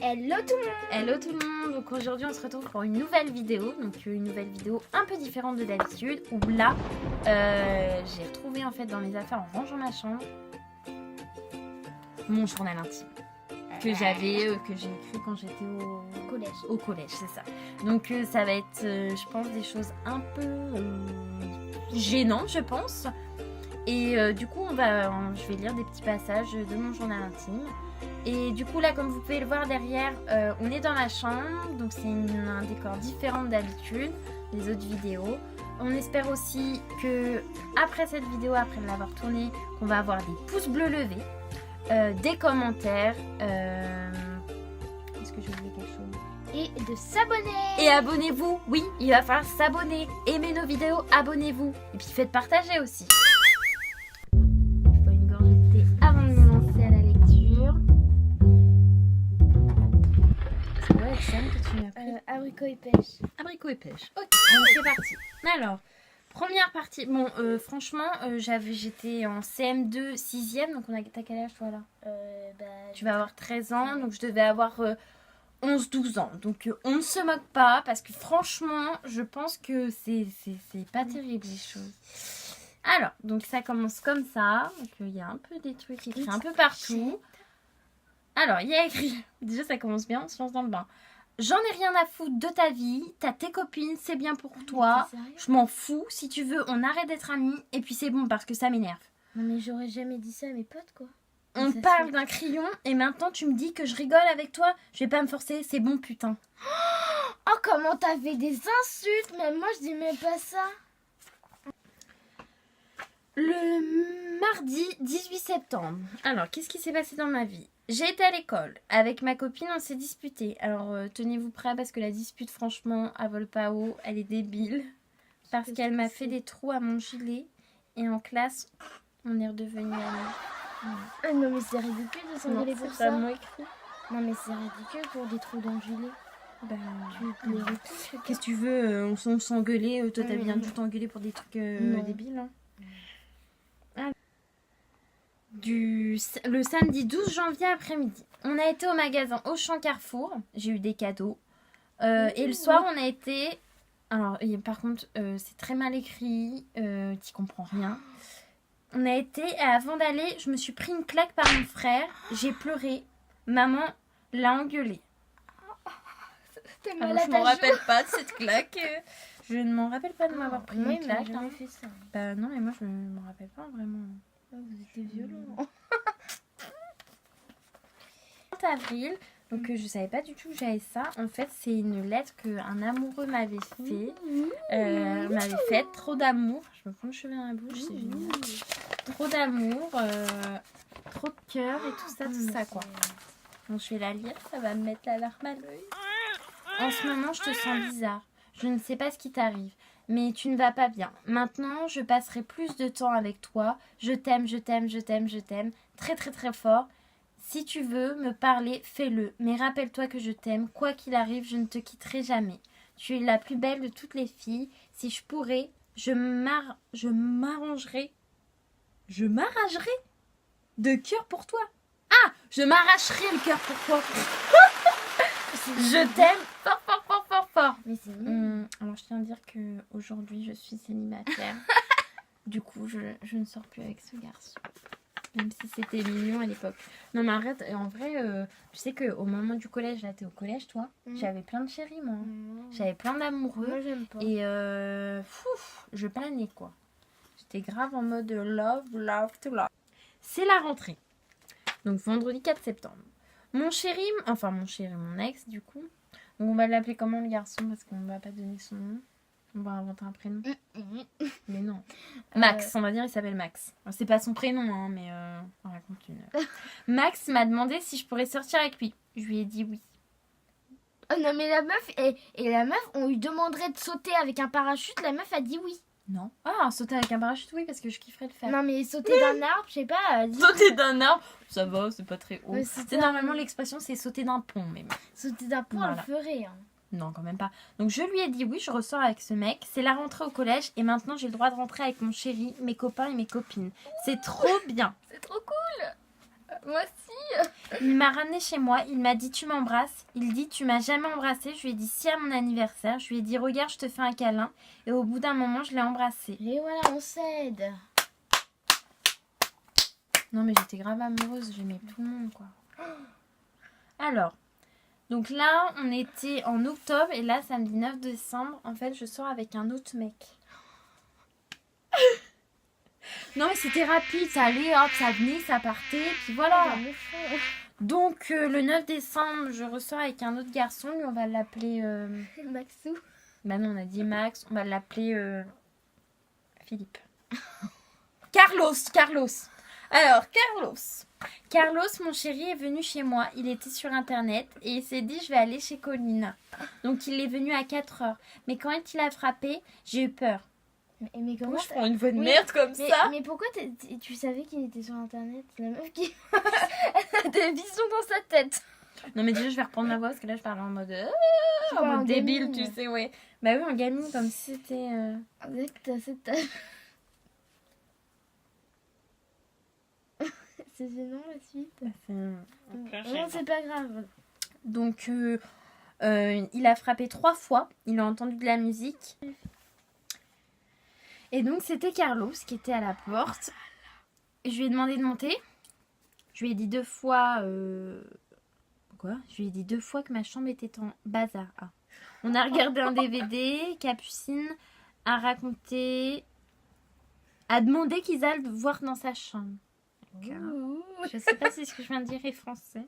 Hello tout le monde. Hello tout le monde. Donc aujourd'hui on se retrouve pour une nouvelle vidéo. Donc une nouvelle vidéo un peu différente de d'habitude. Où là j'ai retrouvé en fait dans mes affaires en rangeant ma chambre mon journal intime que j'ai écrit quand j'étais au collège, c'est ça. Donc ça va être je pense des choses un peu gênantes je pense. Et du coup je vais lire des petits passages de mon journal intime. Et du coup là comme vous pouvez le voir derrière on est dans ma chambre. Donc c'est un décor différent d'habitude des autres vidéos. On espère aussi que après cette vidéo, après l'avoir tournée, qu'on va avoir des pouces bleus levés, des commentaires, est-ce que j'ai oublié quelque chose? Et de s'abonner. Et abonnez-vous, oui, il va falloir s'abonner. Aimez nos vidéos, abonnez-vous. Et puis faites partager aussi. Je bois une gorgée de thé avant de me lancer à la lecture. C'est quoi Axel que tu m'as pris? Abricot et pêche. Abricot et pêche. Ok, donc c'est parti. Alors, première partie. Bon, franchement, j'étais en CM2, 6ème. Donc, t'as quel âge toi là? Tu vas avoir 13 ans. Donc, je devais avoir 11-12 ans. Donc, on ne se moque pas. Parce que franchement, je pense que c'est pas terrible les choses. Alors, donc ça commence comme ça. Donc, il y a un peu des trucs écrits un peu partout. Alors, il y a écrit. Déjà, ça commence bien. On se lance dans le bain. J'en ai rien à foutre de ta vie, t'as tes copines, c'est bien pour toi, je m'en fous, si tu veux on arrête d'être amis et puis c'est bon parce que ça m'énerve. Non mais j'aurais jamais dit ça à mes potes quoi. On parle d'un crayon et maintenant tu me dis que je rigole avec toi, je vais pas me forcer, c'est bon putain. Oh comment t'avais des insultes, même moi je dis même pas ça. Le mardi 18 septembre, alors qu'est-ce qui s'est passé dans ma vie? J'ai été à l'école. Avec ma copine, on s'est disputé. Alors, tenez-vous prêts parce que la dispute, franchement, elle vole pas haut. Elle est débile. Parce qu'elle m'a fait des trous à mon gilet. Et en classe, on est redevenus amis. Ah non, mais c'est ridicule de s'engueuler pour ça. Moi écrit. Non, mais c'est ridicule pour des trous dans le gilet. Ben, qu'est-ce que tu veux? On s'engueulait. Toi, t'as bien tout engueulé pour des trucs débiles. Hein. Le samedi 12 janvier après-midi. On a été au magasin Auchan Carrefour. J'ai eu des cadeaux. Et le soir, on a été... Alors, par contre, c'est très mal écrit. T'y comprends rien. On a été... Et avant d'aller, je me suis pris une claque par mon frère. J'ai pleuré. Maman l'a engueulé. Alors, je m'en rappelle pas de cette claque. Je ne m'en rappelle pas de m'avoir pris une claque. Jamais fait ça. Bah non, mais moi, je ne m'en rappelle pas vraiment. Vous étiez violent. 30 avril, donc je savais pas du tout que j'avais ça. En fait, c'est une lettre qu'un amoureux m'avait fait. M'avait fait trop d'amour. Je me prends le cheveu dans la bouche, c'est génial. Trop d'amour, trop de cœur et tout ça quoi. Donc je vais la lire, ça va me mettre la larme à l'œil. En ce moment, je te sens bizarre. Je ne sais pas ce qui t'arrive. Mais tu ne vas pas bien. Maintenant, je passerai plus de temps avec toi. Je t'aime, je t'aime, je t'aime, je t'aime. Très, très, très fort. Si tu veux me parler, fais-le. Mais rappelle-toi que je t'aime. Quoi qu'il arrive, je ne te quitterai jamais. Tu es la plus belle de toutes les filles. Si je pourrais, je m'arrangerais. Je m'arracherais de cœur pour toi. Ah, je m'arracherais le cœur pour toi. Je t'aime fort, fort, fort, fort, fort. Mais c'est alors, je tiens à dire qu'aujourd'hui, je suis célibataire. Du coup, je ne sors plus avec ce garçon. Même si c'était mignon à l'époque. Non, mais arrête. En vrai, tu sais qu'au moment du collège, là, t'es au collège, toi, j'avais plein de chéris, moi. J'avais plein d'amoureux. Moi, j'aime pas. Et je planais, quoi. J'étais grave en mode love, love to love. C'est la rentrée. Donc, vendredi 4 septembre. Mon ex, du coup. Donc, on va l'appeler comment le garçon? Parce qu'on va pas donner son nom. On va inventer un prénom. Mais non. Max, on va dire, il s'appelle Max. Alors, c'est pas son prénom, hein, mais on raconte une. Max m'a demandé si je pourrais sortir avec lui. Je lui ai dit oui. Oh non, mais la meuf, et la meuf, on lui demanderait de sauter avec un parachute. La meuf a dit oui. Non. Ah, sauter avec un parachute, oui, parce que je kifferais le faire. Non, mais sauter d'un arbre, je sais pas. Elle a dit Sauter d'un arbre, ça va, c'est pas très haut. Mais C'est normalement l'expression, c'est sauter d'un pont, mais sauter d'un pont, Voilà. elle le ferait. Hein. non, quand même pas. Donc je lui ai dit oui, je ressors avec ce mec. C'est la rentrée au collège et maintenant j'ai le droit de rentrer avec mon chéri, mes copains et mes copines. C'est trop bien. C'est trop cool. Moi aussi. Il m'a ramené chez moi, il m'a dit tu m'embrasses. Il dit tu m'as jamais embrassé. Je lui ai dit si à mon anniversaire. Je lui ai dit regarde je te fais un câlin. Et au bout d'un moment je l'ai embrassé. Et voilà, on s'aide. Non mais j'étais grave amoureuse, j'aimais tout le monde quoi. Alors, donc là on était en octobre et là samedi 9 décembre, en fait je sors avec un autre mec. Non mais c'était rapide, ça allait, hop, ça venait, ça partait, puis voilà. Donc le 9 décembre, je ressors avec un autre garçon, lui on va l'appeler... Maxou. Bah non, on a dit Max, on va l'appeler Philippe. Carlos. Alors, Carlos, mon chéri, est venu chez moi. Il était sur internet et il s'est dit je vais aller chez Colline. Donc il est venu à 4h. Mais quand il a frappé, j'ai eu peur. Mais comment Je prends une voix de merde comme mais, ça. mais pourquoi tu savais qu'il était sur internet? La meuf qui a des visions dans sa tête. Non mais déjà je vais reprendre ma voix parce que là je parle en mode Tu en parles en mode débile, gamine. tu sais, ouais. Bah oui, en gamine comme si c'était C'est gênant la suite. Non, Non, c'est pas grave. Donc il a frappé 3 fois, il a entendu de la musique. Et donc c'était Carlos qui était à la porte. Je lui ai demandé de monter. Je lui ai dit 2 fois... Quoi? Je lui ai dit 2 fois que ma chambre était en bazar. Ah. On a regardé un DVD, Capucine a raconté... a demandé qu'ils aillent voir dans sa chambre. Je sais pas si ce que je viens de dire est français.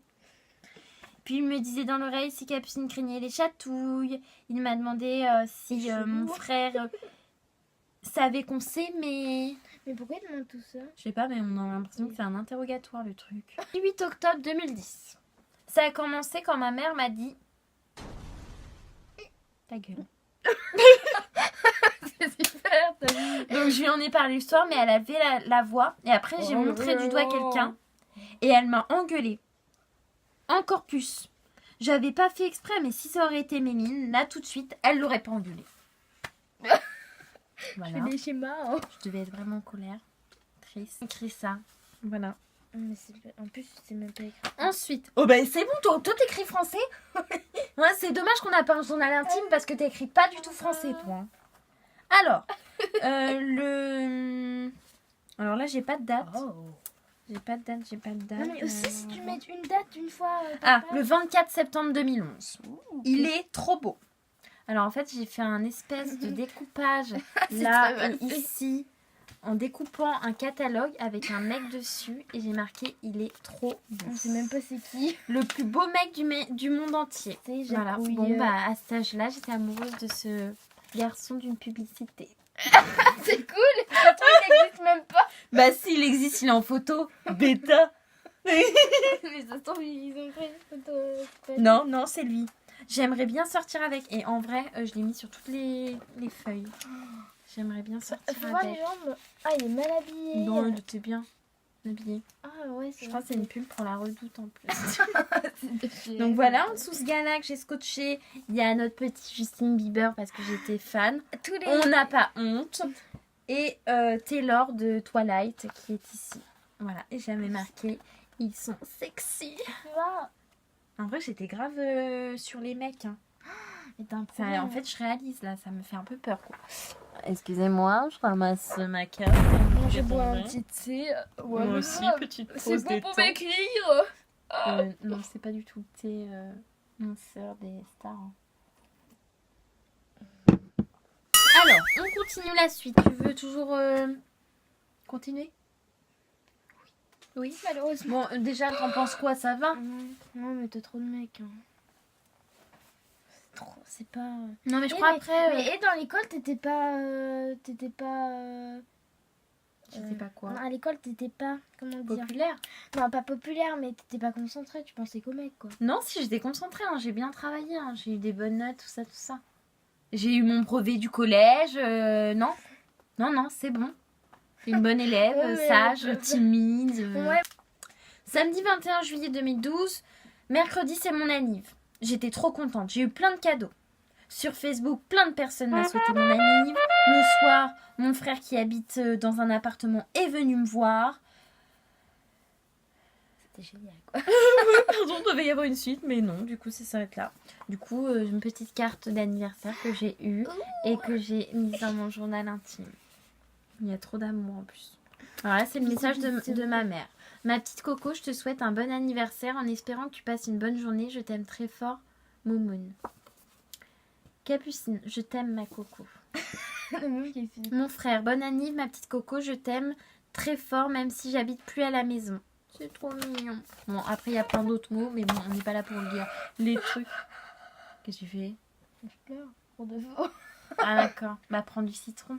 Puis il me disait dans l'oreille si Capucine craignait les chatouilles. Il m'a demandé si mon frère savait qu'on s'aimait. Mais pourquoi il demande tout ça? Je sais pas, mais on a l'impression que c'est un interrogatoire le truc. 8 octobre 2010. Ça a commencé quand ma mère m'a dit ta gueule. C'est super, t'as vu? Donc je lui en ai parlé le soir, mais elle avait la voix. Et après j'ai montré du doigt quelqu'un. Et elle m'a engueulée. Encore plus. J'avais pas fait exprès, mais si ça aurait été Mémine, là tout de suite, elle l'aurait pas engueulée. Voilà. Je fais des schémas. Hein. Je devais être vraiment en colère. Triste. Écris ça. Voilà. Mais en plus, c'est même pas écrit. Ensuite. Oh ben c'est bon, toi t'écris français. Ouais, c'est dommage qu'on n'a pas un journal intime parce que t'écris pas du tout français, toi. Alors, alors là, j'ai pas de date. J'ai pas de date. Non, mais aussi, si tu mets une date une fois. Le 24 septembre 2011. Il est trop beau. Alors en fait, j'ai fait un espèce de découpage là très mal et fait. ici en découpant un catalogue avec un mec dessus et j'ai marqué il est trop beau. On sait même pas c'est qui. Le plus beau mec du monde entier. C'est Voilà. Jacouille. Bon bah à cet âge-là, j'étais amoureuse de ce garçon d'une publicité. C'est cool. Le truc n'existe même pas. Bah s'il existe, il est en photo. Bêta. Les autres, ils ont pris une photo. Non, c'est lui. J'aimerais bien sortir avec. Et en vrai, je l'ai mis sur toutes les feuilles. J'aimerais bien sortir Faut voir les avec. jambes. Ah, il est mal habillé. Non, il était bien habillé. Ah ouais, Je crois que c'est une pub pour la Redoute en plus. c'est Donc voilà, en dessous ce gars-là que j'ai scotché, il y a notre petit Justin Bieber parce que j'étais fan. tous les. On n'a pas honte. Et Taylor de Twilight qui est ici. Voilà, et j'avais marqué, ils sont sexy. Là. En vrai, j'étais grave sur les mecs. Hein. Mais t'as un Ça, problème. en fait, je réalise là, ça me fait un peu peur. Quoi. Excusez-moi, je ramasse ma carte. Moi, je bois un petit thé. Ouais, Moi aussi, petite c'est pause bon pour détente. m'écrire. Non, c'est pas du tout le thé minceur des stars. hein. Alors, on continue la suite. Tu veux toujours continuer? Oui. Malheureusement. Bon, déjà, t'en penses quoi? Ça va? Non, mais t'as trop de mecs. Hein. C'est trop. C'est pas. Non, mais je Eh, crois mais- après... Mais et dans l'école, t'étais pas. Je sais pas quoi. Non, à l'école, t'étais pas. Comment dire? Populaire? Non, pas populaire, mais t'étais pas concentré. Tu pensais qu'aux mecs, quoi. Non, si, j'étais concentrée. Hein, j'ai bien travaillé. Hein, j'ai eu des bonnes notes, tout ça. J'ai eu mon brevet du collège. Non, c'est bon. C'est une bonne élève, Ouais, mais- sage, timide. Ouais. Samedi 21 juillet 2012, mercredi c'est mon anniv. J'étais trop contente, j'ai eu plein de cadeaux. Sur Facebook, plein de personnes m'ont souhaité mon anniv. Le soir, mon frère qui habite dans un appartement est venu me voir. c'était génial, quoi. Pardon, il devait y avoir une suite, mais non, du coup, ça s'arrête là. Du coup, une petite carte d'anniversaire que j'ai eue et que j'ai mise dans mon journal intime. Il y a trop d'amour en plus. Alors là, c'est le message de ma mère. Ma petite Coco, je te souhaite un bon anniversaire en espérant que tu passes une bonne journée. Je t'aime très fort, Moumoun. Capucine, je t'aime, ma Coco. Mon frère, bonne anniv, ma petite Coco, je t'aime très fort, même si j'habite plus à la maison. C'est trop mignon. Bon, après, il y a plein d'autres mots, mais bon, on n'est pas là pour lire les trucs. Qu'est-ce que tu fais? Je pleure, pour de faux. Ah, d'accord. Bah, prends du citron.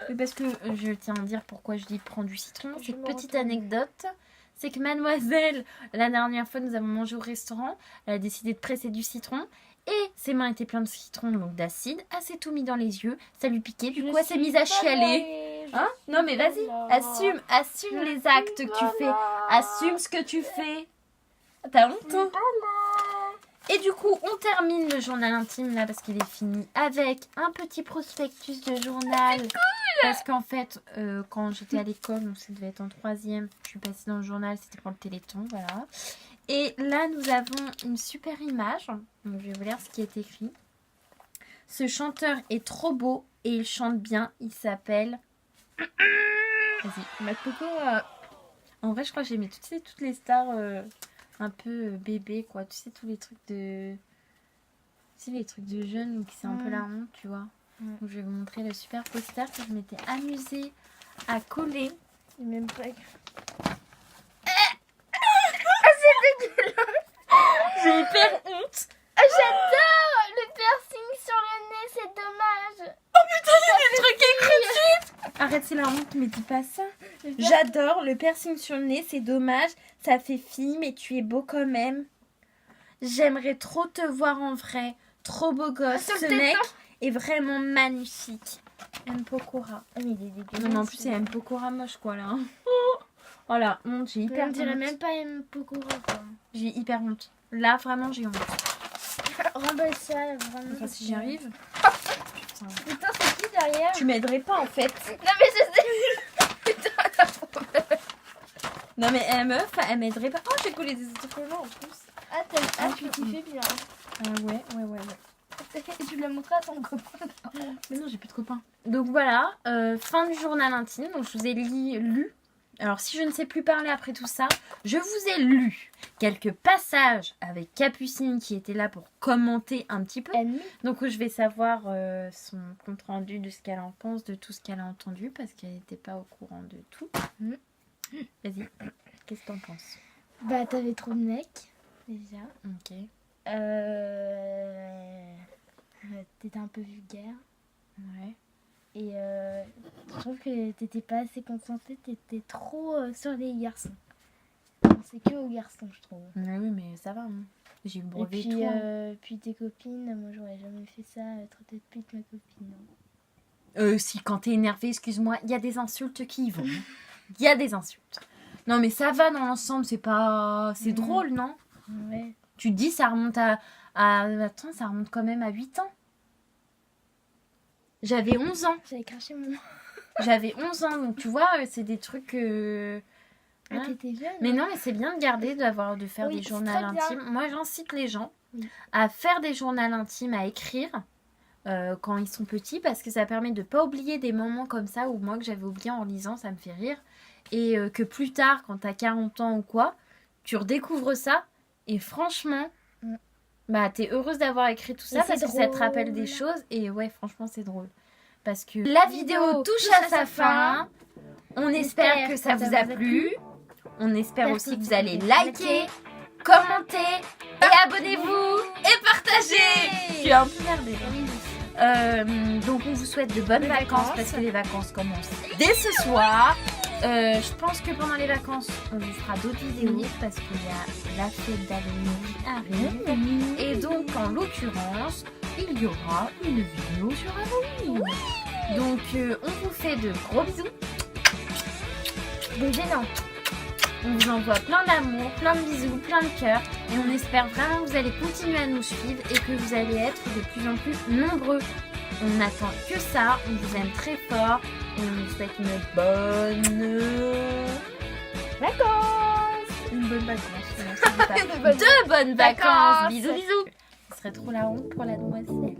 Oui, parce que je tiens à dire pourquoi je dis prends du citron. Je Cette me petite retourne. anecdote, c'est que mademoiselle, la dernière fois, nous avons mangé au restaurant. Elle a décidé de presser du citron. Et ses mains étaient pleines de citron, donc d'acide. Elle s'est tout mis dans les yeux. Ça lui piquait. Du coup, elle s'est mise à chialer. Hein? Non, mais vas-y. Assume les actes que tu fais. Assume ce que tu fais. T'as honte, hein? Et du coup, on termine le journal intime là parce qu'il est fini avec un petit prospectus de journal. Parce qu'en fait, quand j'étais à l'école, donc ça devait être en 3e, je suis passée dans le journal, c'était pour le Téléthon, voilà. Et là, nous avons une super image. Donc, je vais vous lire ce qui est écrit. Ce chanteur est trop beau et il chante bien. Il s'appelle... Vas-y, ma Coco. En vrai, je crois que j'ai mis toutes les stars un peu bébés, quoi. Tu sais, tous les trucs de... Tu sais, les trucs de jeunes où c'est un peu la honte, tu vois. Donc, je vais vous montrer le super poster que je m'étais amusée à coller. J'ai même pas écrit. J'ai hyper honte. J'adore le piercing sur le nez, c'est dommage. Le truc écrit dessus. Arrête, c'est la honte, mais dis pas ça. J'adore le piercing sur le nez, c'est dommage. Ça fait fille, mais tu es beau quand même. J'aimerais trop te voir en vrai. Trop beau gosse. Sur le Ce téton. mec est vraiment magnifique. M. Pokora. Ah, mais il est dégueulasse. Non, mais en plus, c'est M. Pokora moche, quoi, là. Voilà, honte, j'ai hyper On dirait honte. même pas M. Pokora, quoi. J'ai hyper honte. Là, vraiment, j'ai honte. Remballe ça, vraiment. Enfin, si j'y arrive. Putain, c'est qui derrière? Tu m'aiderais pas, en fait. Non, mais je sais. Putain, Non, mais meuf, elle m'aiderait pas. Oh, j'ai collé des autocollants, en plus. ah, tu t'y fais bien. Ouais. Et tu l'as montré à ton copain. Mais non, j'ai plus de copains. Donc voilà, fin du journal intime. Donc je vous ai lu. Alors si je ne sais plus parler après tout ça, je vous ai lu quelques passages avec Capucine qui était là pour commenter un petit peu. Donc je vais savoir son compte rendu de ce qu'elle en pense, de tout ce qu'elle a entendu parce qu'elle n'était pas au courant de tout. Vas-y, qu'est-ce que t'en penses? Bah, t'avais trop de mecs, déjà. Ok. T'étais un peu vulgaire. Ouais. Et je trouve que t'étais pas assez concentrée, t'étais trop sur les garçons. C'est que aux garçons, je trouve. Oui, mais ça va. Hein. J'ai eu le brevet et puis, et tout. Hein. puis tes copines, moi j'aurais jamais fait ça, traiter de pute ma copine. Non. Si quand t'es énervé, excuse-moi, il y a des insultes qui y vont. Il y a des insultes. Non, mais ça va dans l'ensemble, c'est pas... C'est drôle, non? Ouais. Tu te dis, ça remonte à... Attends, ça remonte quand même à 8 ans. J'avais 11 ans. J'avais craché mon... J'avais 11 ans, donc tu vois, c'est des trucs... Ah, Ouais. t'étais jeune. Mais non, mais c'est bien de garder, de faire Oui, des c'est journaux très bien. intimes. Moi, j'incite les gens Oui. à faire des journaux intimes, à écrire quand ils sont petits, parce que ça permet de pas oublier des moments comme ça, ou moi que j'avais oublié en lisant, ça me fait rire. Et que plus tard, quand t'as 40 ans ou quoi, tu redécouvres ça, et franchement, bah t'es heureuse d'avoir écrit tout ça, Et parce c'est que ça te drôle. rappelle des choses, et ouais, franchement, c'est drôle. Parce que la vidéo touche à sa fin. On espère que ça vous a plu. On espère aussi que vous allez liker, commenter et abonnez-vous et partagez. Tu es un peu merdée. Donc on vous souhaite de bonnes vacances parce que les vacances commencent dès ce soir. Je pense que pendant les vacances, on vous fera d'autres vidéos parce qu'il y a la fête d'Halloween qui arrive. Et donc en l'occurrence, il y aura une vidéo sur Halloween. Donc on vous fait de gros bisous. Des gênants. On vous envoie plein d'amour, plein de bisous, plein de cœurs. Et on espère vraiment que vous allez continuer à nous suivre et que vous allez être de plus en plus nombreux. On n'attend que ça, on vous aime très fort. Et on vous souhaite une bonne Vacances. Une bonne vacance. Non, ça dit pas. Une bonne Deux bonnes vacances. vacances. Bisous, bisous. Ce serait trop la honte pour la demoiselle.